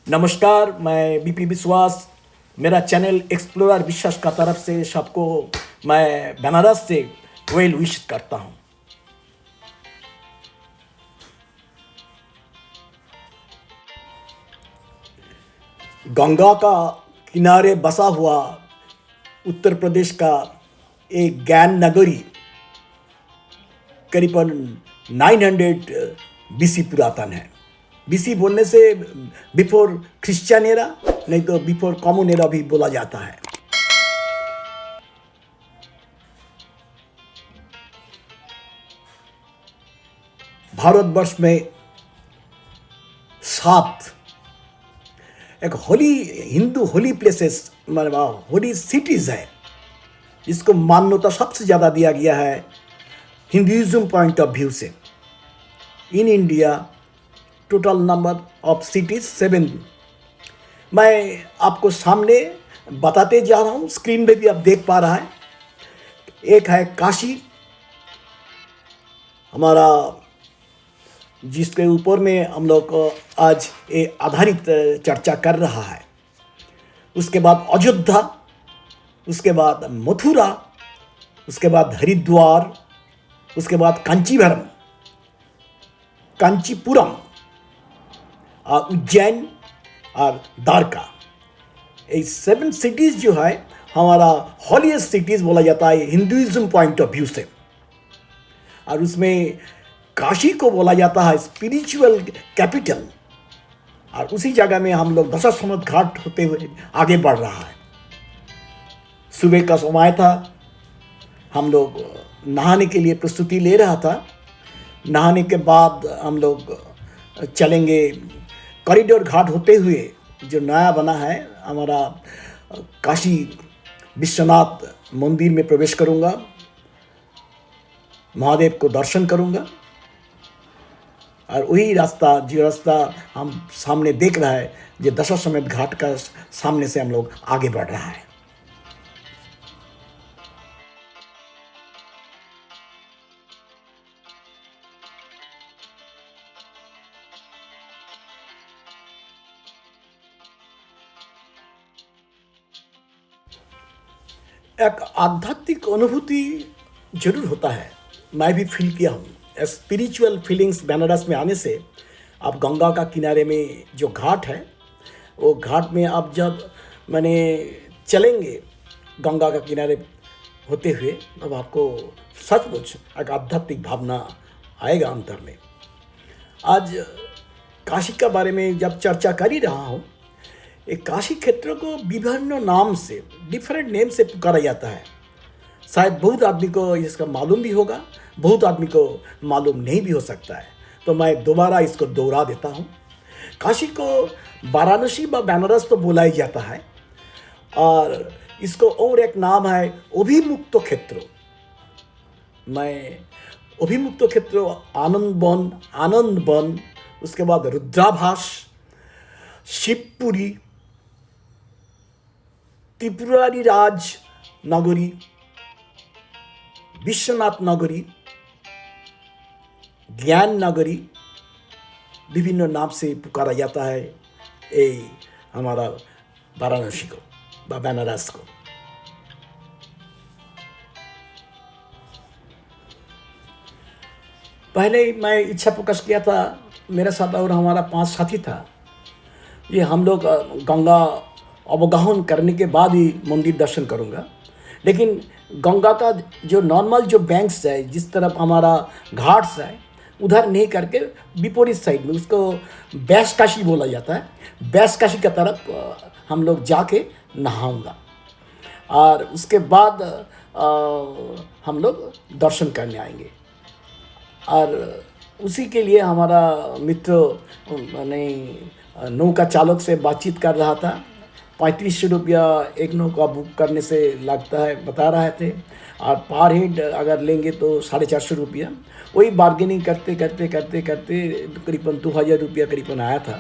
नमस्कार, मैं बीपी विश्वास। मेरा चैनल एक्सप्लोरर विश्वास का तरफ से सबको मैं बनारस से वेल विश करता हूँ। गंगा का किनारे बसा हुआ उत्तर प्रदेश का एक ज्ञान नगरी करीबन 900 बीसी पुरातन है। बीसी बोलने से बिफोर क्रिश्चियन एरा, नहीं तो बिफोर कॉमन एरा भी बोला जाता है। भारतवर्ष में 7 एक हिंदू होली प्लेसेस मतलब होली सिटीज है, जिसको मान्यता सबसे ज़्यादा दिया गया है हिंदुइज्म पॉइंट ऑफ व्यू से। In India total number of cities 7। मैं आपको सामने बताते जा रहा हूँ, स्क्रीन पे भी आप देख पा रहा है। एक है काशी, हमारा जिसके ऊपर में हम लोग आज ये आधारित चर्चा कर रहा है। उसके बाद अयोध्या, उसके बाद मथुरा, उसके बाद हरिद्वार, उसके बाद कांचीवरम, कांचीपुरम और उज्जैन और द्वारका। ये 7 सिटीज़ जो है हमारा हॉलीएस्ट सिटीज़ बोला जाता है हिंदुइज्म पॉइंट ऑफ व्यू से। और उसमें काशी को बोला जाता है स्पिरिचुअल कैपिटल। और उसी जगह में हम लोग दशाश्वमेध घाट होते हुए आगे बढ़ रहा है। सुबह का समय था, हम लोग नहाने के लिए प्रस्तुति ले रहा था। नहाने के बाद हम लोग चलेंगे कॉरिडोर घाट होते हुए, जो नया बना है हमारा काशी विश्वनाथ मंदिर में प्रवेश करूंगा, महादेव को दर्शन करूंगा। और वही रास्ता जो रास्ता हम सामने देख रहा है, जो दशाश्वमेध घाट का सामने से हम लोग आगे बढ़ रहा है। एक आध्यात्मिक अनुभूति जरूर होता है, मैं भी फील किया हूँ। स्पिरिचुअल फीलिंग्स बनारस में आने से आप गंगा का किनारे में जो घाट है, वो घाट में आप जब मैंने चलेंगे गंगा का किनारे होते हुए, तब आपको सचमुच एक आध्यात्मिक भावना आएगा अंतर में। आज काशी के बारे में जब चर्चा कर ही रहा हूँ, एक काशी क्षेत्र को विभिन्न नाम से, डिफरेंट नेम से पुकारा जाता है। शायद बहुत आदमी को इसका मालूम भी होगा, बहुत आदमी को मालूम नहीं भी हो सकता है। तो मैं दोबारा इसको दोहरा देता हूँ। काशी को वाराणसी व बनारस तो बोला ही जाता है, और इसको और एक नाम है अभिमुक्त क्षेत्र। मैं अभिमुक्त क्षेत्र, आनंद वन, उसके बाद रुद्राभास, शिवपुरी, त्रिपुरारी राज नगरी, विश्वनाथ नगरी, ज्ञान नगरी, विभिन्न नाम से पुकारा जाता है ये हमारा वाराणसी को व बनारस को। पहले मैं इच्छा प्रकाश किया था, मेरे साथ और हमारा 5 साथी था। ये हम लोग गंगा अवगाहन करने के बाद ही मंदिर दर्शन करूँगा। लेकिन गंगा का जो नॉर्मल जो बैंक्स है, जिस तरफ हमारा घाट्स है, उधर नहीं करके विपरीत साइड में, उसको बैस काशी बोला जाता है। बैस काशी की तरफ हम लोग जाके नहाऊंगा, और उसके बाद हम लोग दर्शन करने आएंगे। और उसी के लिए हमारा मित्र ने नौका चालक से बातचीत कर रहा था। 3500 रुपया एक नौका बुक करने से लगता है, बता रहे थे। और पर हेड अगर लेंगे तो 450 रुपया। वही बार्गेनिंग करते करते करते करते करीबन 2000 रुपया करीबन आया था।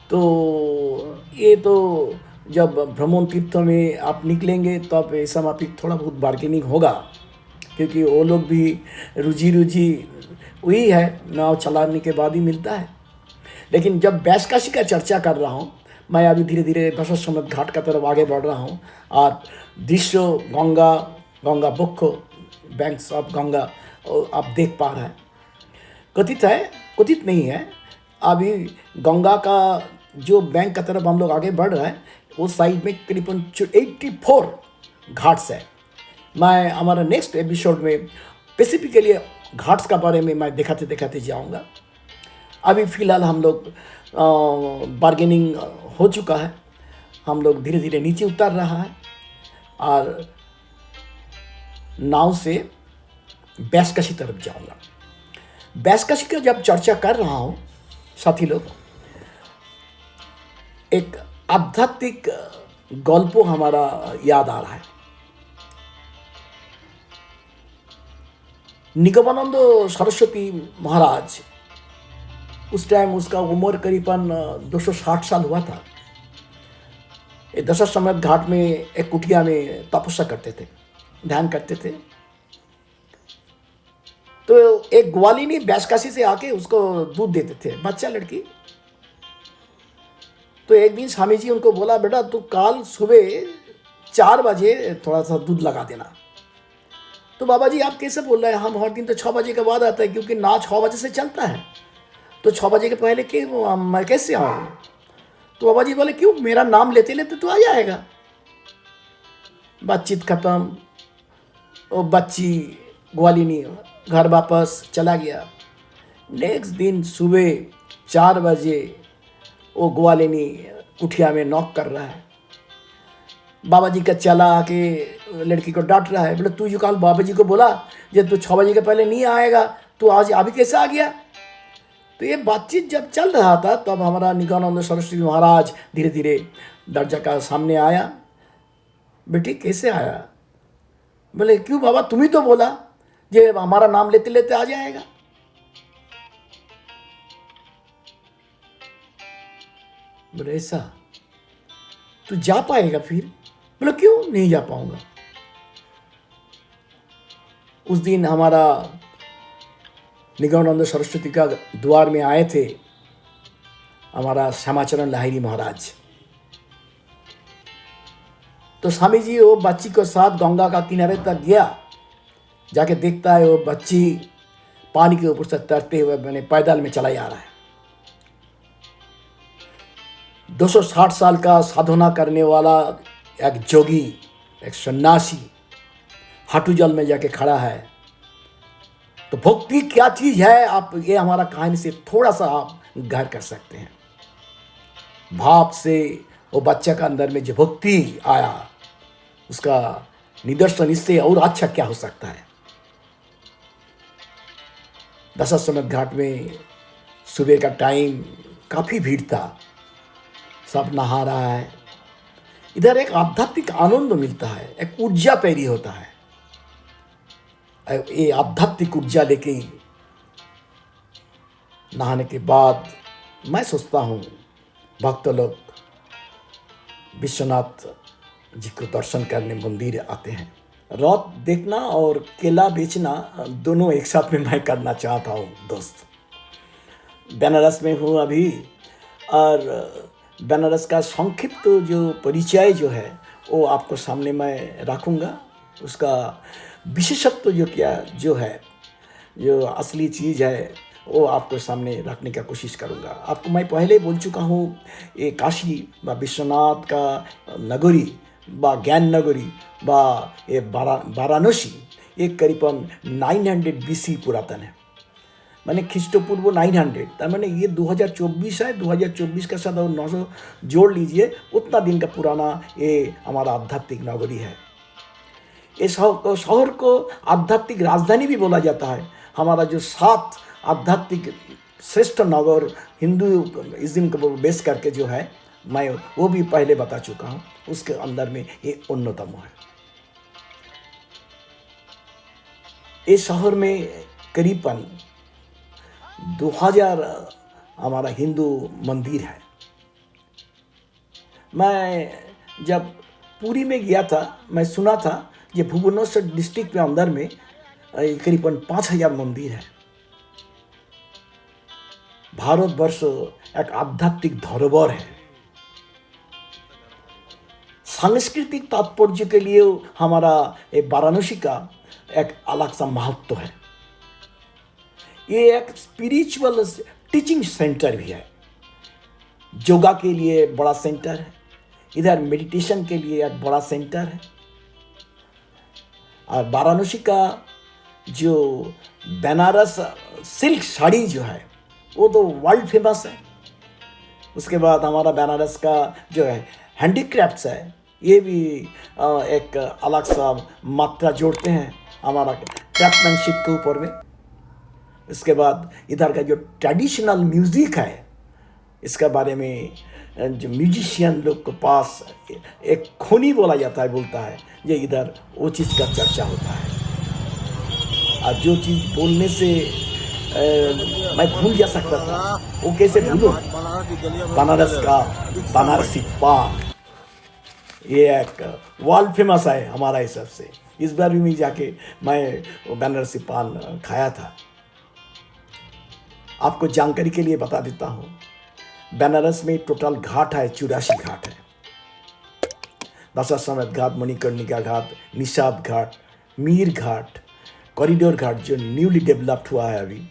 तो ये तो जब भ्रमण तीर्थ में आप निकलेंगे तब ऐसा माफिक थोड़ा बहुत बार्गेनिंग होगा, क्योंकि वो लोग भी रुजी वही है, नाव चलाने के बाद ही मिलता है। लेकिन जब बैसकाशी का चर्चा कर रहा हूँ, मैं अभी धीरे धीरे दशाश्वमेध घाट का तरफ आगे बढ़ रहा हूँ और दृश्य Ganga, Ganga book, banks of Ganga आप देख पा रहे हैं। कथित है, कथित नहीं है, अभी गंगा का जो बैंक का तरफ हम लोग आगे बढ़ रहे हैं, उस साइड में करीबन 84 घाट्स है। मैं हमारा नेक्स्ट एपिसोड में स्पेसिफिकली घाट्स का बारे में मैं दिखाते दिखाते जाऊंगा। अभी फ़िलहाल हम लोग बार्गेनिंग हो चुका है, हम लोग धीरे धीरे नीचे उतर रहा है और नाव से बैसकाशी तरफ जाऊंगा। बैसकाशी का जब चर्चा कर रहा हूँ साथी लोग, एक आध्यात्मिक गल्प हमारा याद आ रहा है। निगमानंद सरस्वती महाराज, उस टाइम उसका उम्र करीबन 260 साल हुआ था। ये दशाश्वमेध घाट में एक कुटिया में तपस्या करते थे, ध्यान करते थे। तो एक ग्वालिनी बैसकाशी से आके उसको दूध देते थे, बच्चा लड़की। तो एक दिन स्वामी जी उनको बोला, बेटा तू कल सुबह 4 बजे थोड़ा सा दूध लगा देना। तो बाबा जी आप कैसे बोल रहे हैं, हम हर दिन तो 6 बजे के बाद आता है, क्योंकि नाव 6 बजे से चलता है, तो 6 बजे के पहले कि मैं कैसे आऊँ। तो बाबा जी बोले, क्यों, मेरा नाम लेते लेते तो आ जाएगा। बातचीत खत्म, वो बच्ची ग्वालिनी घर वापस चला गया। नेक्स्ट दिन सुबह 4 बजे वो ग्वालिनी कुठिया में नॉक कर रहा है। बाबा जी का चला आके लड़की को डांट रहा है, बोले तू जो कल बाबा जी को बोला जब तू 6 बजे के पहले नहीं आएगा, तो आज अभी कैसे आ गया। तो ये बातचीत जब चल रहा था, तब हमारा निगमानंद सरस्वती महाराज धीरे धीरे दरवाजा का सामने आया। बेटी कैसे आया। बोले क्यों बाबा, तुम ही तो बोला ये हमारा नाम लेते लेते आ जाएगा। बोले ऐसा, तू जा पाएगा फिर। बोले क्यों नहीं जा पाऊंगा। उस दिन हमारा निगमानंद सरस्वती का द्वार में आए थे हमारा श्यामाचरण लाहिरी महाराज। तो स्वामी जी वो बच्ची के साथ गंगा का किनारे तक गया, जाके देखता है वो बच्ची पानी के ऊपर से तैरते हुए मैंने पैदल में चला जा रहा है। 260 साल का साधना करने वाला एक जोगी, एक सन्यासी हाटू जल में जाके खड़ा है। तो भक्ति क्या चीज है, आप ये हमारा कहानी से थोड़ा सा आप गहर कर सकते हैं। भाव से वो बच्चा का अंदर में जो भक्ति आया, उसका निदर्शन इससे और अच्छा क्या हो सकता है। दशाश्वमेध घाट में सुबह का टाइम काफ़ी भीड़ था, सब नहा रहा है। इधर एक आध्यात्मिक आनंद मिलता है, एक ऊर्जा पैदा होता है। ये आध्यात्मिक ऊर्जा लेके नहाने के बाद मैं सोचता हूँ भक्त लोग विश्वनाथ जी को दर्शन करने मंदिर आते हैं। रथ देखना और केला बेचना दोनों एक साथ में मैं करना चाहता हूँ दोस्त। बनारस में हूँ अभी, और बनारस का संक्षिप्त जो परिचय जो है वो आपको सामने मैं रखूँगा। उसका विशेषत्व जो क्या जो है, जो असली चीज़ है, वो आपको सामने रखने का कोशिश करूँगा। आपको मैं पहले बोल चुका हूँ, ये काशी व विश्वनाथ का नगरी बा ज्ञान नगरी बा ये वाराणसी ये करीबन 900 BC पुरातन है, मैंने ख्रीष्टपूर्व 900, तार मैंने ये 2024 है। 2024 का साथ और 900 जोड़ लीजिए, उतना दिन का पुराना ये हमारा आध्यात्मिक नगरी है। इस शहर को आध्यात्मिक राजधानी भी बोला जाता है। हमारा जो 7 आध्यात्मिक श्रेष्ठ नगर हिंदुइज्म को बेस करके जो है, मैं वो भी पहले बता चुका हूँ, उसके अंदर में ये अन्यतम है। इस शहर में करीबन 2000 हमारा हिंदू मंदिर है। मैं जब पुरी में गया था, मैं सुना था ये भुवनेश्वर डिस्ट्रिक्ट के अंदर में करीबन 5000 मंदिर है। ভারতবর্ষ এক আধ্যাত্মিক ধरोहर है। सांस्कृतिक तात्पर्य के लिए हमारा ये वाराणसी का एक अलग सा महत्व है। ये एक स्पिरिचुअल टीचिंग सेंटर भी है। योगा के लिए बड़ा सेंटर है, इधर मेडिटेशन के लिए एक बड़ा सेंटर है। और वाराणसी का जो बनारस सिल्क साड़ी जो है वो तो वर्ल्ड फेमस है। उसके बाद हमारा बनारस का जो है हैंडीक्राफ्ट्स है, ये भी एक अलग सा मात्रा जोड़ते हैं हमारा क्राफ्टमैनशिप के ऊपर में। इसके बाद इधर का जो ट्रेडिशनल म्यूज़िक है, इसके बारे में जो म्यूजिशियन लोग के पास एक खोनी बोला जाता है, बोलता है ये इधर वो चीज़ का चर्चा होता है। और जो चीज़ बोलने से मैं भूल जा सकता था, वो कैसे भूलूं? बनारस का बनारसी पान, ये एक वर्ल्ड फेमस है हमारा हिसाब से। इस बार भी मैं जाके मैं वो बनारसी पान खाया था। आपको जानकारी के लिए बता देता हूँ, बनारस में टोटल घाट है 84 घाट है। दशाश्वमेध घाट, मणिकर्णिका घाट, निषाद घाट, मीर घाट, कॉरिडोर घाट जो न्यूली डेवलप्ड हुआ है अभी,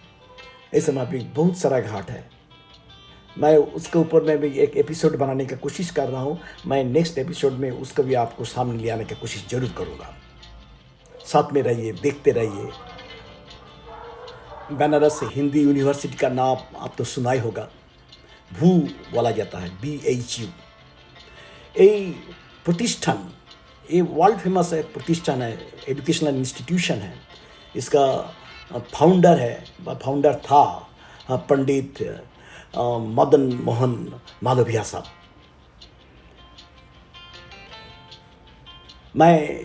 ऐसे में भी बहुत सारा घाट है। मैं उसके ऊपर में भी एक एपिसोड बनाने की कोशिश कर रहा हूँ। मैं नेक्स्ट एपिसोड में उसको भी आपको सामने ले आने की कोशिश जरूर करूँगा। साथ में रहिए, देखते रहिए। बनारस हिंदी यूनिवर्सिटी का नाम आप तो सुना ही होगा, भू बोला जाता है, BHU। ये प्रतिष्ठान ये वर्ल्ड फेमस है, प्रतिष्ठान है, एजुकेशनल इंस्टीट्यूशन है। इसका फाउंडर था पंडित मदन मोहन मालवीय साहब। मैं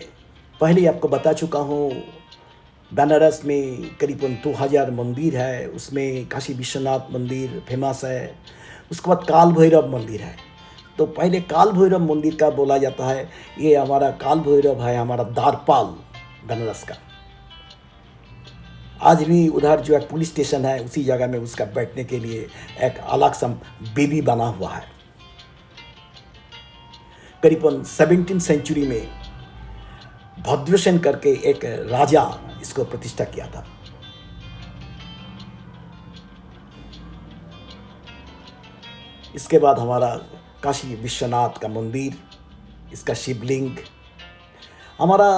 पहले आपको बता चुका हूँ, बनारस में करीबन 2000 मंदिर है। उसमें काशी विश्वनाथ मंदिर फेमस है। उसके बाद काल भैरव मंदिर है। तो पहले काल भैरव मंदिर का बोला जाता है, ये हमारा काल भैरव है हमारा द्वारपाल बनारस का। आज भी उधर जो एक पुलिस स्टेशन है, उसी जगह में उसका बैठने के लिए एक अलग सा बेदी बना हुआ है। करीबन 17वीं सेंचुरी में भद्रसेन करके एक राजा इसको प्रतिष्ठा किया था। इसके बाद हमारा काशी विश्वनाथ का मंदिर, इसका शिवलिंग। हमारा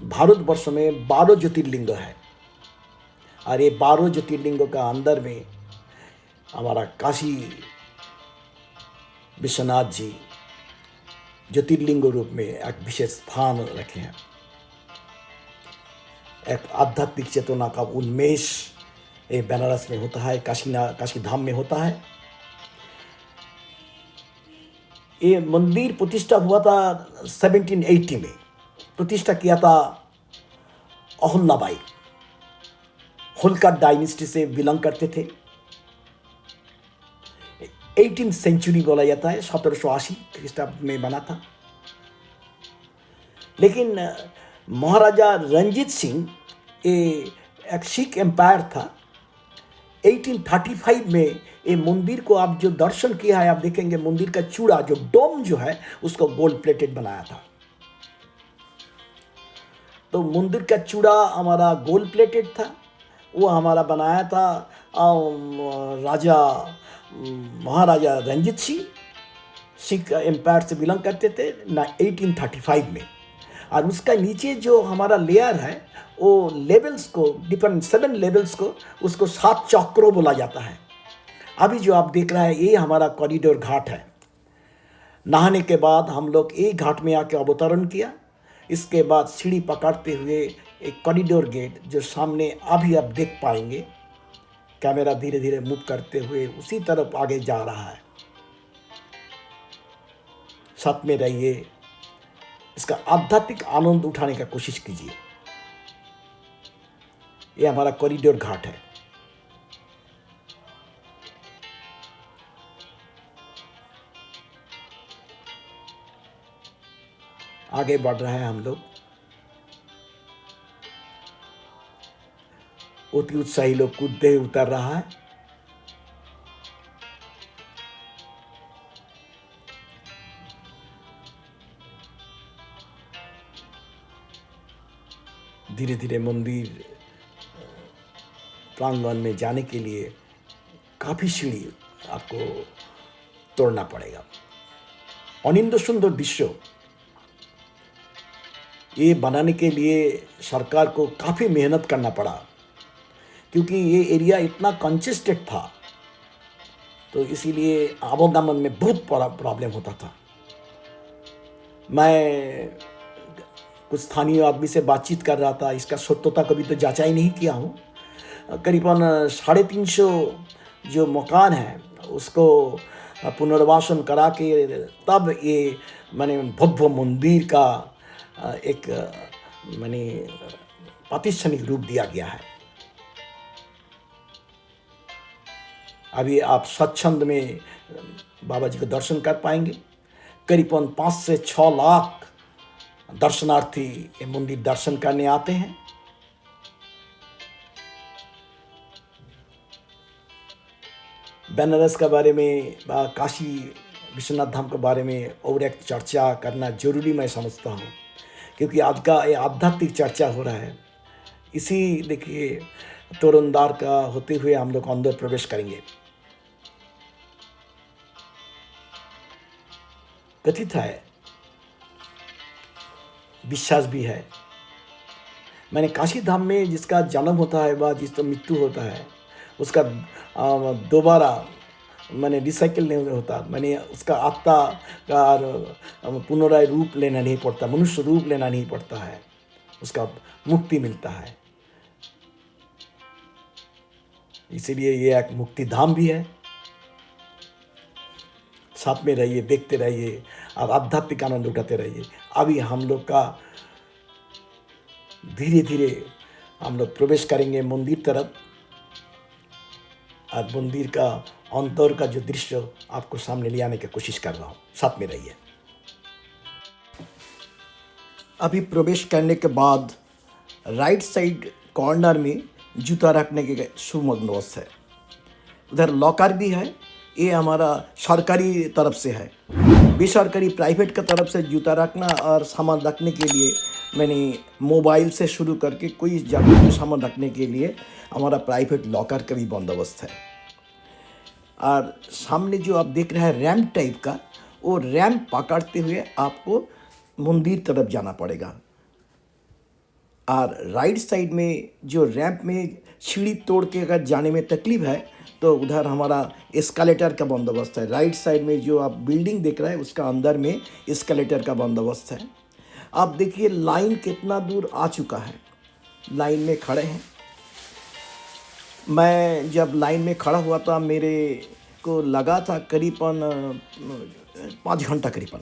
भारतवर्ष में 12 ज्योतिर्लिंग है, और ये 12 ज्योतिर्लिंगों का अंदर में हमारा काशी विश्वनाथ जी ज्योतिर्लिंग रूप में एक विशेष स्थान रखे हैं। एक आध्यात्मिक चेतना का उन्मेष ये बनारस में होता है, काशी धाम में होता है। ये मंदिर प्रतिष्ठा हुआ था 1780 में। प्रतिष्ठा किया था अहल्याबाई, होलकर डायनेस्टी से बिलोंग करते थे। 18वीं सेंचुरी बोला जाता है, 1780 ख्रीष्टाब्द में बना था। लेकिन महाराजा रंजीत सिंह, ये एक सिख एम्पायर था। 1835 में ये मंदिर को आप जो दर्शन किया है, आप देखेंगे मंदिर का चूड़ा जो डोम जो है उसको गोल्ड प्लेटेड बनाया था। तो मंदिर का चूड़ा हमारा गोल्ड प्लेटेड था, वो हमारा बनाया था राजा महाराजा रंजीत सिंह, सिख एम्पायर से बिलोंग करते थे 1835 में। और उसका नीचे जो हमारा लेयर है, वो लेवल्स को, डिफरेंट 7 लेवल्स को, उसको 7 चक्रों बोला जाता है। अभी जो आप देख रहे हैं ये हमारा कॉरिडोर घाट है। नहाने के बाद हम लोग एक घाट में आके अवतरण किया। इसके बाद सीढ़ी पकड़ते हुए एक कॉरिडोर गेट जो सामने अभी आप देख पाएंगे, कैमरा धीरे धीरे मूव करते हुए उसी तरफ आगे जा रहा है। साथ में रहिए, इसका आध्यात्मिक आनंद उठाने का कोशिश कीजिए। ये हमारा कॉरिडोर घाट है। आगे बढ़ रहे हैं हम लोग। अति उत्साही लोग कूदते उतर रहा है। धीरे धीरे मंदिर प्रांगण में जाने के लिए काफ़ी सीढ़ी आपको तोड़ना पड़ेगा। अनिंद सुंदर दृश्य ये बनाने के लिए सरकार को काफ़ी मेहनत करना पड़ा, क्योंकि ये एरिया इतना कंजेस्टेड था, तो इसीलिए आवागमन में बहुत बड़ा प्रॉब्लम होता था। मैं कुछ स्थानीय आदमी से बातचीत कर रहा था, इसका सत्यता कभी तो जांचा ही नहीं किया हूँ। करीबन 350 जो मकान है उसको पुनर्वासन करा के तब ये माने भव्य मंदिर का एक माने प्रातिष्ठानिक रूप दिया गया है। अभी आप स्वच्छंद में बाबा जी को दर्शन कर पाएंगे। करीबन 5 से 6 लाख दर्शनार्थी ये मंदिर दर्शन करने आते हैं। बनारस के बारे में काशी विश्वनाथ धाम के बारे में और एक चर्चा करना जरूरी मैं समझता हूँ, क्योंकि आज का ये आध्यात्मिक चर्चा हो रहा है। इसी देखिए तोरणद्वार का होते हुए हम लोग अंदर प्रवेश करेंगे। कथित है, विश्वास भी है, मैंने काशी धाम में जिसका जन्म होता है व जिसका मृत्यु होता है उसका दोबारा मैंने रिसाइकिल नहीं होता, मैंने उसका आत्मा का पुनराय रूप लेना नहीं पड़ता, मनुष्य रूप लेना नहीं पड़ता है, उसका मुक्ति मिलता है। इसीलिए ये एक मुक्ति धाम भी है। साथ में रहिए, देखते रहिए और आध्यात्मिक आनंद उठाते रहिए। अभी हम लोग का धीरे धीरे हम लोग प्रवेश करेंगे मंदिर तरफ, और मंदिर का अंदर का जो दृश्य आपको सामने ले आने की कोशिश कर रहा हूँ। साथ में रहिए। अभी प्रवेश करने के बाद राइट साइड कॉर्नर में जूता रखने के सुबंदोबस्त है। उधर लॉकर भी है। ये हमारा सरकारी तरफ से है। बेसरकारी प्राइवेट का तरफ से जूता रखना और सामान रखने के लिए मैंने मोबाइल से शुरू करके कोई जरूरी सामान रखने के लिए हमारा प्राइवेट लॉकर का भी बंदोबस्त है। और सामने जो आप देख रहे हैं रैंप टाइप का, वो रैंप पकड़ते हुए आपको मंदिर तरफ जाना पड़ेगा। और राइट साइड में जो रैंप में सीढ़ी तोड़ के अगर जाने में तकलीफ है तो उधर हमारा एस्केलेटर का बंदोबस्त है। राइट साइड में जो आप बिल्डिंग देख रहे हैं उसका अंदर में एस्केलेटर का बंदोबस्त है। आप देखिए लाइन कितना दूर आ चुका है, लाइन में खड़े हैं। मैं जब लाइन में खड़ा हुआ था मेरे को लगा था करीबन 5 घंटा, करीबन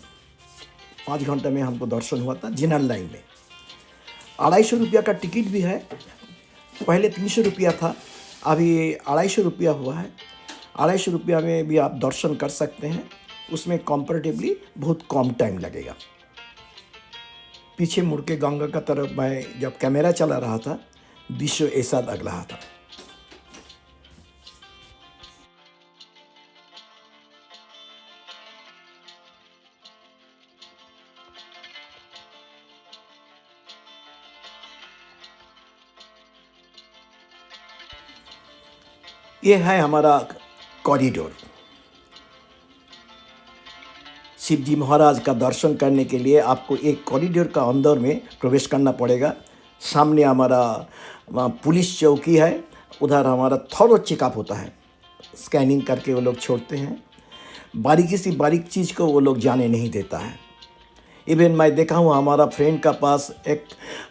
5 घंटे में हमको दर्शन हुआ था जनरल लाइन में। 250 रुपया का टिकट भी है। पहले 300 रुपया था, अभी 250 रुपया हुआ है। 250 रुपया में भी आप दर्शन कर सकते हैं। उसमें कंपैरेटिवली बहुत कम टाइम लगेगा। पीछे मुड़ के गंगा का तरफ मैं जब कैमरा चला रहा था दृश्य ऐसा लग रहा था। ये है हमारा कॉरिडोर। शिव जी महाराज का दर्शन करने के लिए आपको एक कॉरिडोर का अंदर में प्रवेश करना पड़ेगा। सामने हमारा पुलिस चौकी है, उधर हमारा थॉरो चेकअप होता है, स्कैनिंग करके वो लोग छोड़ते हैं। बारीकी सी बारीक चीज़ को वो लोग जाने नहीं देता है। इवन मैं देखा हूँ हमारा फ्रेंड का पास एक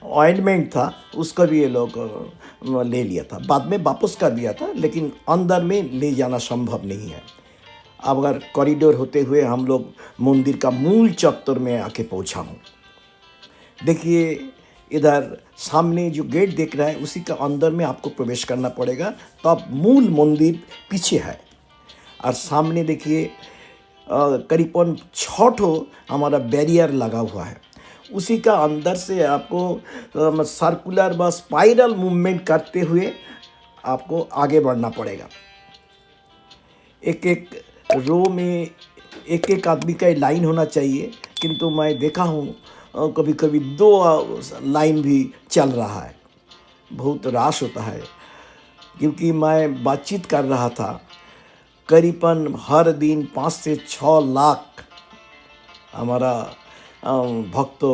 ऑइंटमेंट था, उसका भी ये लोग ले लिया था, बाद में वापस कर दिया था, लेकिन अंदर में ले जाना संभव नहीं है। अब अगर कॉरिडोर होते हुए हम लोग मंदिर का मूल चत्वर में आके पहुँचा हूँ। देखिए इधर सामने जो गेट देख रहा है उसी का अंदर में आपको प्रवेश करना पड़ेगा, तो अब मूल मंदिर पीछे है। और सामने देखिए करीबन 6 ठो हमारा बैरियर लगा हुआ है। उसी का अंदर से आपको सर्कुलर व स्पाइरल मूवमेंट करते हुए आपको आगे बढ़ना पड़ेगा। एक एक रो में एक एक आदमी का लाइन होना चाहिए, किंतु मैं देखा हूँ कभी कभी 2 लाइन भी चल रहा है। बहुत राश होता है, क्योंकि मैं बातचीत कर रहा था, करीबन हर दिन 5 से 6 लाख हमारा भक्त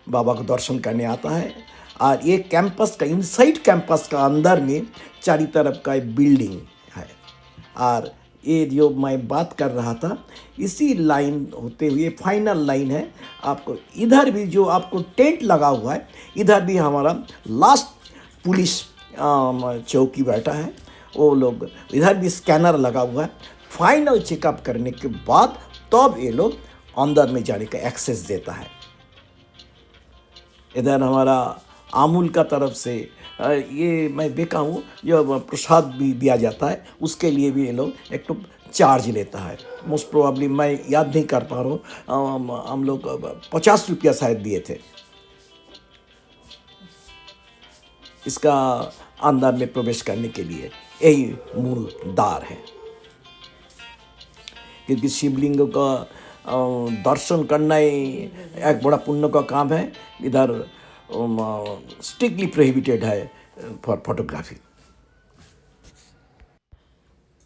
बाबा को दर्शन करने आता है। और ये कैंपस का, इनसाइड कैंपस का अंदर में चारों तरफ का एक बिल्डिंग है। और ये जो मैं बात कर रहा था, इसी लाइन होते हुए फाइनल लाइन है। आपको इधर भी जो आपको टेंट लगा हुआ है, इधर भी हमारा लास्ट पुलिस चौकी बैठा है, वो लोग इधर भी स्कैनर लगा हुआ है। फाइनल चेकअप करने के बाद तब ये लोग अंदर में जाने का एक्सेस देता है। इधर हमारा अमूल का तरफ से ये मैं देखा हूँ, जो प्रसाद भी दिया जाता है, उसके लिए भी ये लोग एक तो चार्ज लेता है। मोस्ट प्रोबेबली मैं याद नहीं कर पा रहा हूँ, हम लोग 50 रुपया शायद दिए थे इसका अंदर में प्रवेश करने के लिए। यही मूल द्वार है, क्योंकि शिवलिंग का दर्शन करना ही एक बड़ा पुण्य का काम है। इधर स्ट्रिक्टली प्रोहिबिटेड है फॉर फोटोग्राफी।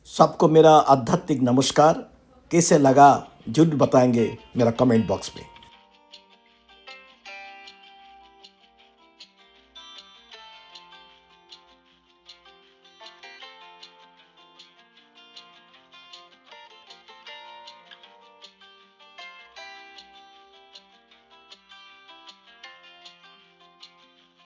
सबको मेरा आध्यात्मिक नमस्कार। कैसे लगा जरूर बताएंगे मेरा कमेंट बॉक्स में।